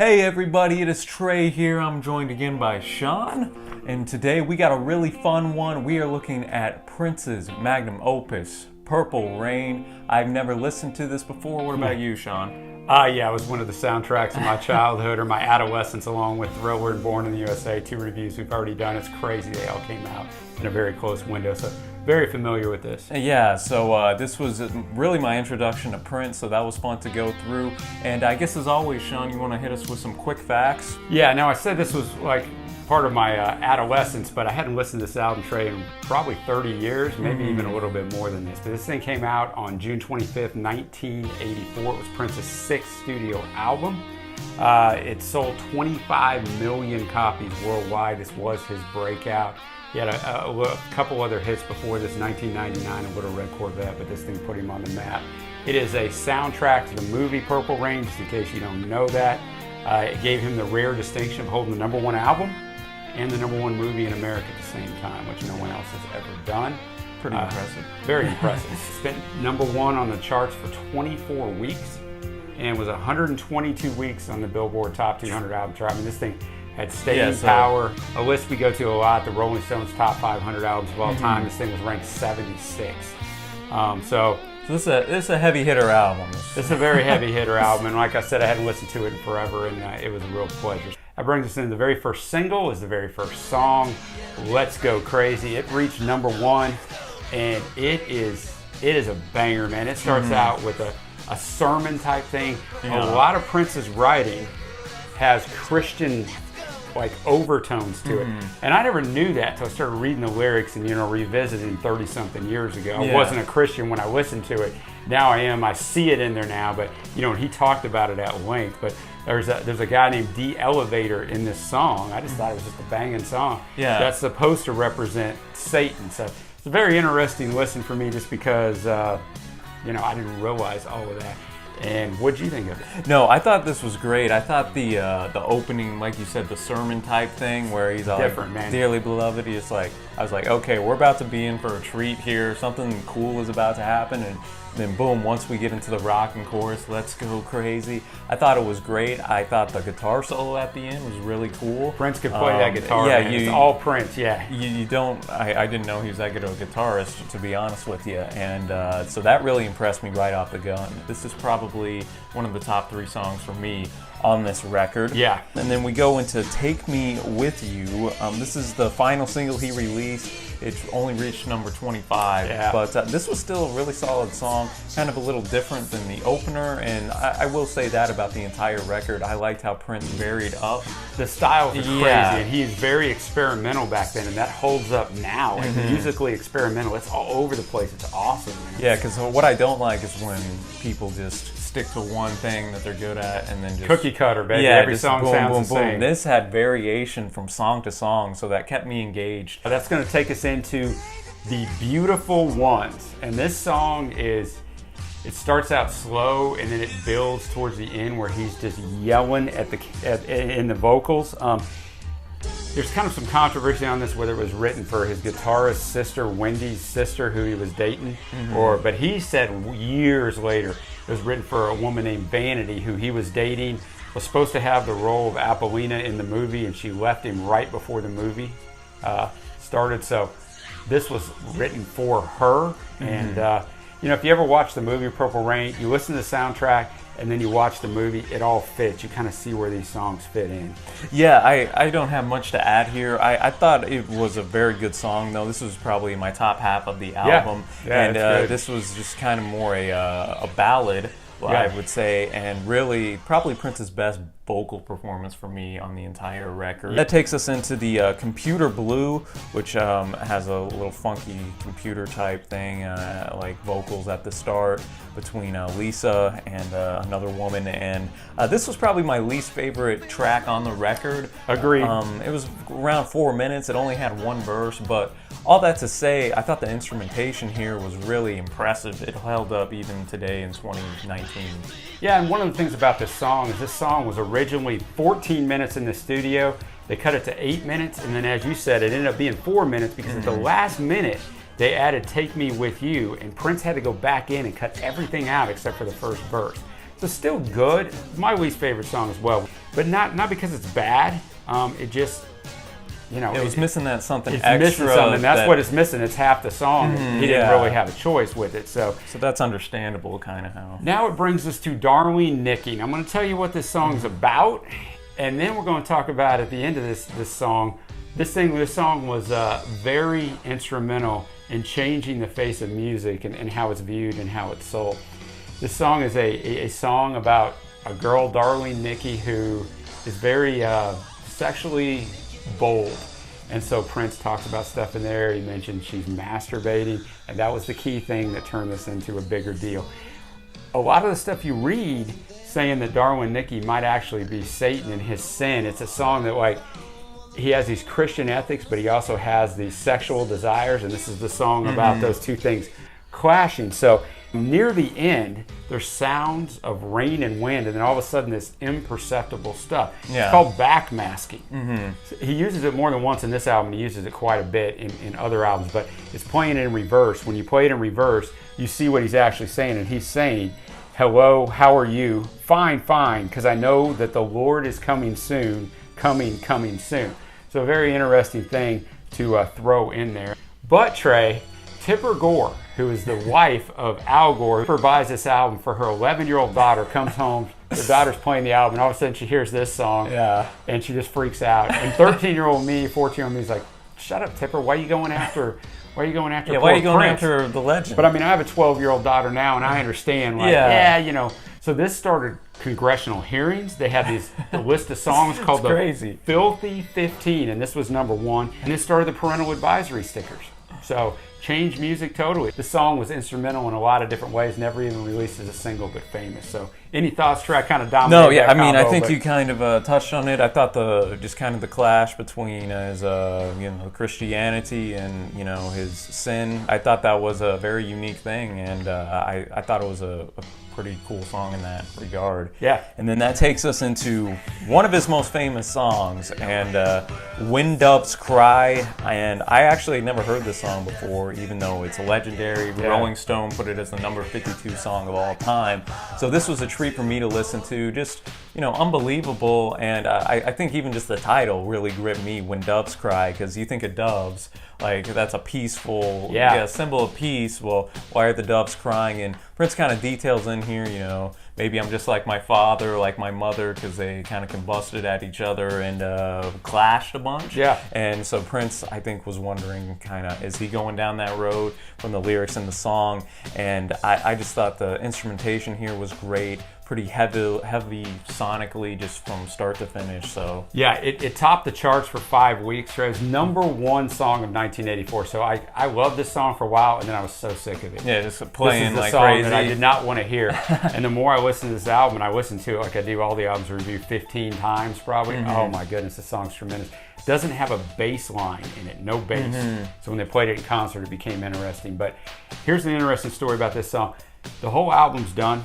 Hey everybody, it is Trey here. I'm joined again by Sean, and today we got a really fun one. We are looking at Prince's magnum opus, Purple Rain. I've never listened to this before. What about you, Sean? Yeah, it was one of the soundtracks of my childhood or my adolescence, along with Thriller and Born in the USA, two reviews we've already done. It's crazy. They all came out in a very close window, so very familiar with this. Yeah, so this was really my introduction to Prince, so that was fun to go through. And I guess as always, Sean, you want to hit us with some quick facts? Yeah, now I said this was like part of my adolescence, but I hadn't listened to this album, Trey, in probably 30 years, maybe even a little bit more than this. But this thing came out on June 25th, 1984. It was Prince's sixth studio album. It sold 25 million copies worldwide. This was his breakout. He had a couple other hits before this, 1999, A Little Red Corvette, but this thing put him on the map. It is a soundtrack to the movie Purple Rain, just in case you don't know that. It gave him the rare distinction of holding the #1 album and the #1 movie in America at the same time, which no one else has ever done. Pretty impressive. Very impressive. Spent #1 on the charts for 24 weeks and was 122 weeks on the Billboard Top 200 album chart. I mean, this thing had staying power. A list we go to a lot, the Rolling Stones Top 500 albums of all time. This thing was ranked 76. So this is a heavy hitter album. It's a very heavy hitter album, and like I said, I hadn't listened to it in forever, and it was a real pleasure. That brings us into the very first single, is the very first song, Let's Go Crazy. It reached #1, and it is a banger, man. It starts out with a sermon type thing. Yeah. A lot of Prince's writing has Christian overtones to it, and I never knew that until I started reading the lyrics and revisiting 30-something years ago. I wasn't a Christian when I listened to it. Now I am. I see it in there now, but he talked about it at length. But there's a guy named D Elevator in this song. I just thought it was just a banging song. Yeah, that's supposed to represent Satan. So it's a very interesting listen for me, just because I didn't realize all of that. And what'd you think of it? No, I thought this was great. I thought the opening, like you said, the sermon type thing where he's all different, man. Dearly beloved. I was like, okay, we're about to be in for a treat here. Something cool is about to happen, and then boom, once we get into the rocking chorus, let's go crazy. I thought it was great. I thought the guitar solo at the end was really cool. Prince could play that guitar. Yeah, man. It's all Prince. Yeah. You don't. I didn't know he was that good of a guitarist, to be honest with you, and so that really impressed me right off the gun. This is probably one of the top 3 songs for me on this record. Yeah. And then we go into Take Me With You. This is the final single he released. It only reached number 25, but this was still a really solid song, kind of a little different than the opener, and I will say that about the entire record. I liked how Prince varied up. The styles are crazy, and he's very experimental back then, and that holds up now. Like musically experimental, it's all over the place. It's awesome, man. Yeah, because what I don't like is when people just stick to one thing that they're good at and then just cookie cutter, baby. Yeah, every song sounds the same. This had variation from song to song, so that kept me engaged. That's going to take us into The Beautiful Ones, and this song it starts out slow and then it builds towards the end where he's just yelling in the vocals. There's kind of some controversy on this, whether it was written for his guitarist sister, Wendy's sister, who he was dating, but he said years later it was written for a woman named Vanity, who he was dating, was supposed to have the role of Apollina in the movie, and she left him right before the movie started. So this was written for her, and if you ever watch the movie Purple Rain, you listen to the soundtrack and then you watch the movie, it all fits. You kind of see where these songs fit in. Yeah, I don't have much to add here. I thought it was a very good song, though. This was probably my top half of the album. Yeah, and this was just kind of more a ballad, I would say, and really probably Prince's best vocal performance for me on the entire record. That takes us into the Computer Blue, which has a little funky computer type thing, like vocals at the start between Lisa and another woman, and this was probably my least favorite track on the record. Agreed. It was around 4 minutes. It only had one verse, but all that to say, I thought the instrumentation here was really impressive. It held up even today in 2019. Yeah, and one of the things about this song is this song was originally 14 minutes in the studio. They cut it to 8 minutes, and then as you said, it ended up being 4 minutes because at the last minute, they added Take Me With You, and Prince had to go back in and cut everything out except for the first verse. So still good. My least favorite song as well, but not because it's bad. It just, you know, it was missing that something it's extra. Missing something. That's what it's missing. It's half the song. He didn't really have a choice with it. So that's understandable, kind of how. Now it brings us to Darlene Nikki. And I'm going to tell you what this song's about, and then we're going to talk about at the end of this song. This song was very instrumental in changing the face of music and how it's viewed and how it's sold. This song is a song about a girl, Darlene Nikki, who is very sexually bold. And so Prince talks about stuff in there. He mentioned she's masturbating, and that was the key thing that turned this into a bigger deal. A lot of the stuff you read saying that Darlene Nikki might actually be Satan and his sin. It's a song that, like, he has these Christian ethics, but he also has these sexual desires, and this is the song about those two things clashing. So near the end, there's sounds of rain and wind, and then all of a sudden this imperceptible stuff. It's called backmasking. So he uses it more than once in this album. He uses it quite a bit in other albums, but it's playing it in reverse. When you play it in reverse, you see what he's actually saying, and he's saying, "Hello, how are you? Fine, fine, because I know that the Lord is coming soon, coming soon." So a very interesting thing to throw in there. But Trey, Tipper Gore, who is the wife of Al Gore, buys this album for her 11-year-old daughter, comes home, the daughter's playing the album, and all of a sudden she hears this song, and she just freaks out. And 13-year-old me, 14-year-old me is like, "Shut up, Tipper, why are you going after why are you going Prince?" after the legend? But I mean, I have a 12-year-old daughter now, and I understand, like, you know. So this started congressional hearings. They had the list of songs called the Filthy 15, and this was number 1. And this started the parental advisory stickers. So changed music totally. The song was instrumental in a lot of different ways, never even released as a single, but famous. So any thoughts, Trey? I kind of dominated that I mean, combo, I think you kind of touched on it. I thought the clash between his Christianity and his sin. I thought that was a very unique thing, and I thought it was a pretty cool song in that regard. Yeah. And then that takes us into one of his most famous songs, and "When Doves Cry." And I actually had never heard this song before, even though it's legendary. Rolling Stone put it as the number 52 song of all time. So this was a treat for me to listen to. Just unbelievable. And I think even just the title really gripped me, "When Doves Cry," because you think of doves, like that's a peaceful symbol of peace. Well, why are the doves crying? And Prince kind of details in here, maybe I'm just like my father, like my mother, because they kind of combusted at each other and clashed a bunch. Yeah. And so Prince, I think, was wondering is he going down that road from the lyrics in the song? And I just thought the instrumentation here was great. Pretty heavy sonically, just from start to finish. So yeah, it topped the charts for 5 weeks. It was #1 song of 1984. So I loved this song for a while, and then I was so sick of it. Yeah, just playing like song crazy. That I did not want to hear. And the more I listened to this album, and I listened to it like I do all the albums review 15 times probably. Oh my goodness, this song's tremendous. It doesn't have a bass line in it, no bass. So when they played it in concert, it became interesting. But here's an interesting story about this song. The whole album's done.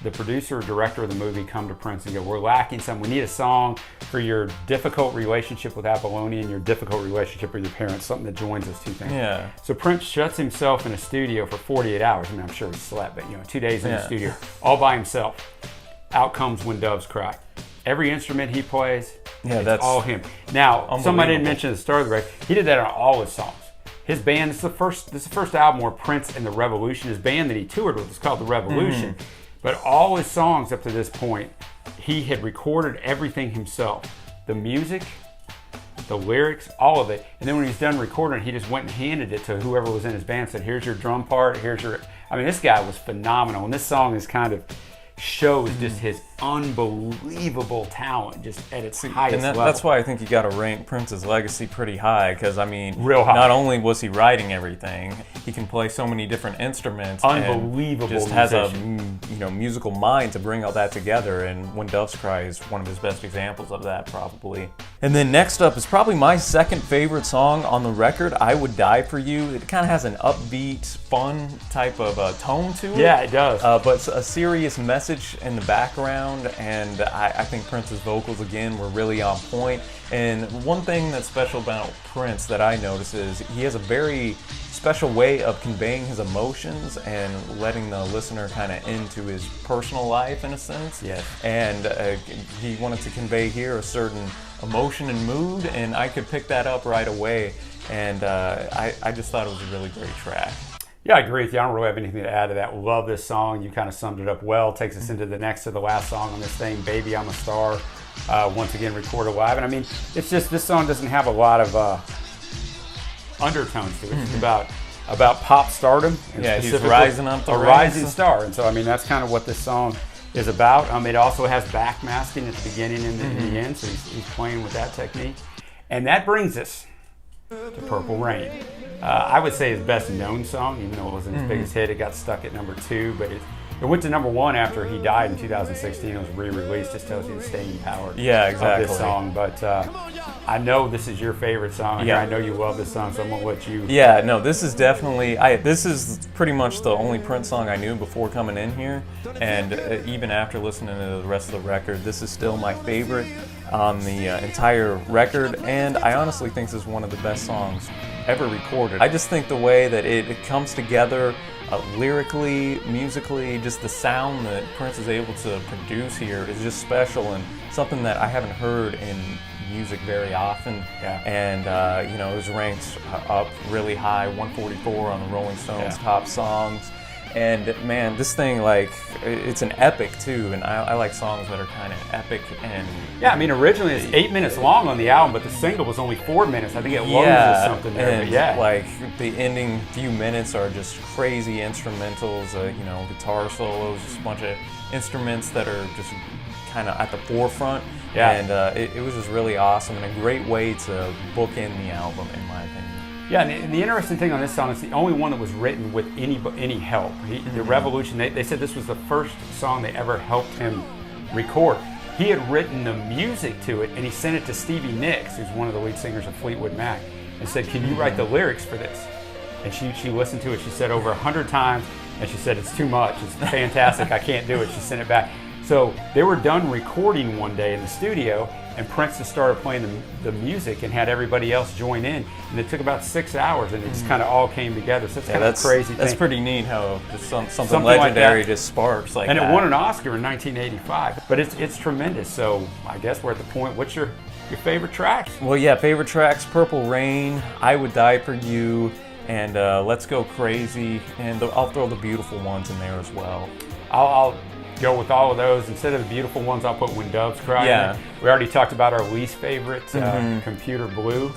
The producer or director of the movie come to Prince and go, "We're lacking something. We need a song for your difficult relationship with Apollonia and your difficult relationship with your parents, something that joins those two things." Yeah. So Prince shuts himself in a studio for 48 hours. I mean, I'm sure he slept, but 2 days in the studio, all by himself. Out comes "When Doves Cry." Every instrument he plays, that's all him. Now, somebody didn't mention at the start of the record, he did that on all his songs. His band, this is the first album where Prince and the Revolution, his band that he toured with, was called the Revolution. But all his songs up to this point, he had recorded everything himself. The music, the lyrics, all of it. And then when he's done recording, he just went and handed it to whoever was in his band, said, "Here's your drum part, this guy was phenomenal. And this song is kind of shows just his unbelievable talent, just at its highest level. That's why I think you got to rank Prince's legacy pretty high, because real high. Not only was he writing everything, he can play so many different instruments. Unbelievable. And just has a musical mind to bring all that together. And "When Doves Cry" is one of his best examples of that, probably. And then next up is probably my second favorite song on the record, "I Would Die For You." It kind of has an upbeat, fun type of tone to it. Yeah, it does. But a serious message in the background. sound, and I think Prince's vocals again were really on point. And one thing that's special about Prince that I notice is he has a very special way of conveying his emotions and letting the listener kind of into his personal life in a sense. Yes. And he wanted to convey here a certain emotion and mood, and I could pick that up right away. And I just thought it was a really great track. Yeah, I agree with you. I don't really have anything to add to that. Love this song. You kind of summed it up well. Takes us into the next to the last song on this thing, Baby I'm a Star. Once again, recorded live. And I mean, it's just, this song doesn't have a lot of undertones to it. It's about pop stardom. And yeah, he's rising up the ranks. Rising star. And so, I mean, that's kind of what this song is about. It also has backmasking at the beginning and the end, so he's playing with that technique. And that brings us to Purple Rain. I would say his best known song, even though it wasn't his biggest hit. It got stuck at number 2, but it went to number 1 after he died in 2016. It was re-released. Just tells you the staying power of this song. But I know this is your favorite song. Yeah. I know you love this song, so I'm going to let you. Yeah, no, this is definitely, this is pretty much the only Prince song I knew before coming in here. And even after listening to the rest of the record, this is still my favorite on the entire record. And I honestly think this is one of the best songs ever recorded. I just think the way that it comes together lyrically, musically, just the sound that Prince is able to produce here is just special and something that I haven't heard in music very often. Yeah. And you know, it was ranked up really high, 144 on the Rolling Stones top songs. And man, this thing, like, it's an epic too, and I like songs that are kind of epic. And yeah, I mean, originally it's 8 minutes long on the album, but the single was only 4 minutes. I think it loses something there. And but yeah, like the ending few minutes are just crazy instrumentals, you know, guitar solos, just a bunch of instruments that are just kind of at the forefront. Yeah. And it was just really awesome and a great way to bookend the album, in my opinion. Yeah, and the interesting thing on this song, it's the only one that was written with any help. The Revolution, they said this was the first song they ever helped him record. He had written the music to it, and he sent it to Stevie Nicks, who's one of the lead singers of Fleetwood Mac, and said, "Can you write the lyrics for this?" And she listened to it, she said over 100 times, and she said, "It's too much, it's fantastic, I can't do it." She sent it back. So they were done recording one day in the studio, and Prince just started playing the music and had everybody else join in. And it took about 6 hours, and it just kind of all came together. So it's kind of a crazy thing. That's pretty neat how just something legendary like just sparks like and that. And it won an Oscar in 1985. But it's tremendous. So I guess we're at the point, what's your favorite tracks? Well, yeah, favorite tracks, Purple Rain, I Would Die For You, and Let's Go Crazy, and I'll throw the beautiful ones in there as well. I'll go with all of those. Instead of the beautiful ones, I'll put When Doves Cry. Yeah. We already talked about our least favorite, Computer Blue.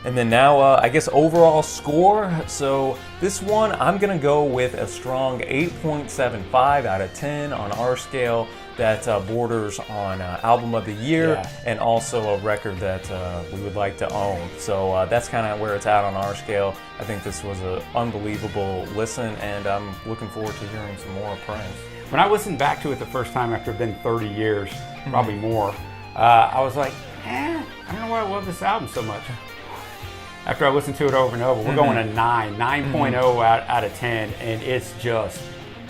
And then now, I guess overall score. So this one, I'm gonna go with a strong 8.75 out of 10 on our scale. That borders on album of the year and also a record that we would like to own. So that's kind of where it's at on our scale. I think this was an unbelievable listen, and I'm looking forward to hearing some more Prince. When I listened back to it the first time after it's been 30 years, probably more, I was like, I don't know why I love this album so much. After I listened to it over and over, we're going a 9.0 out of 10, and it's just,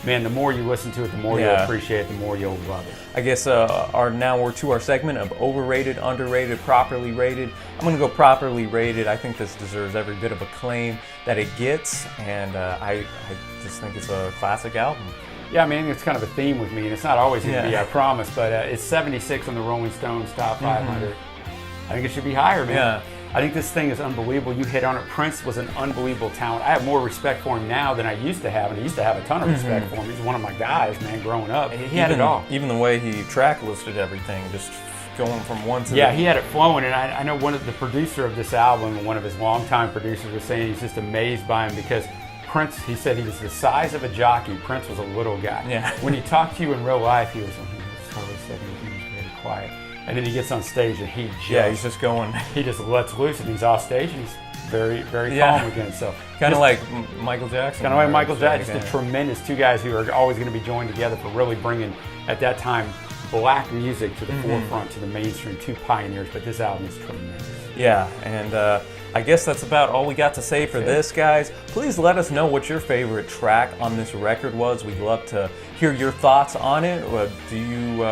man, the more you listen to it, the more you'll appreciate it, the more you'll love it. I guess now we're to our segment of overrated, underrated, properly rated. I'm going to go properly rated. I think this deserves every bit of acclaim that it gets, and I just think it's a classic album. Yeah, I mean, it's kind of a theme with me, and it's not always going to be, I promise, but it's 76 on the Rolling Stones Top 500. I think it should be higher, man. Yeah. I think this thing is unbelievable. You hit on it. Prince was an unbelievable talent. I have more respect for him now than I used to have, and I used to have a ton of respect for him. He's one of my guys, man, growing up. He had it all. Even the way he track listed everything, just going from one to he had it flowing, and I know the producer of this album, one of his longtime producers, was saying he's just amazed by him because Prince, he said he was the size of a jockey. Prince was a little guy. Yeah. When he talked to you in real life, he was totally very quiet. And then he gets on stage and he's just going. He just lets loose and he's off stage and he's very, very calm again. So kind of like Michael Jackson. Kind of like Michael Jackson. Just a tremendous two guys who are always going to be joined together for really bringing, at that time, black music to the forefront, to the mainstream. Two pioneers, but this album is tremendous. Yeah, and I guess that's about all we got to say for this, guys. Please let us know what your favorite track on this record was. We'd love to hear your thoughts on it. Do you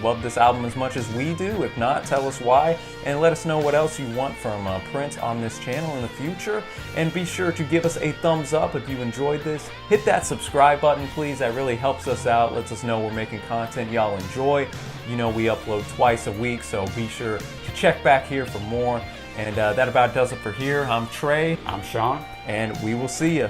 love this album as much as we do? If not, tell us why, and let us know what else you want from Prince on this channel in the future. And be sure to give us a thumbs up if you enjoyed this. Hit that subscribe button, please. That really helps us out, lets us know we're making content y'all enjoy. You know we upload twice a week, so be sure to check back here for more. And that about does it for here. I'm Trey. I'm Sean. And we will see you.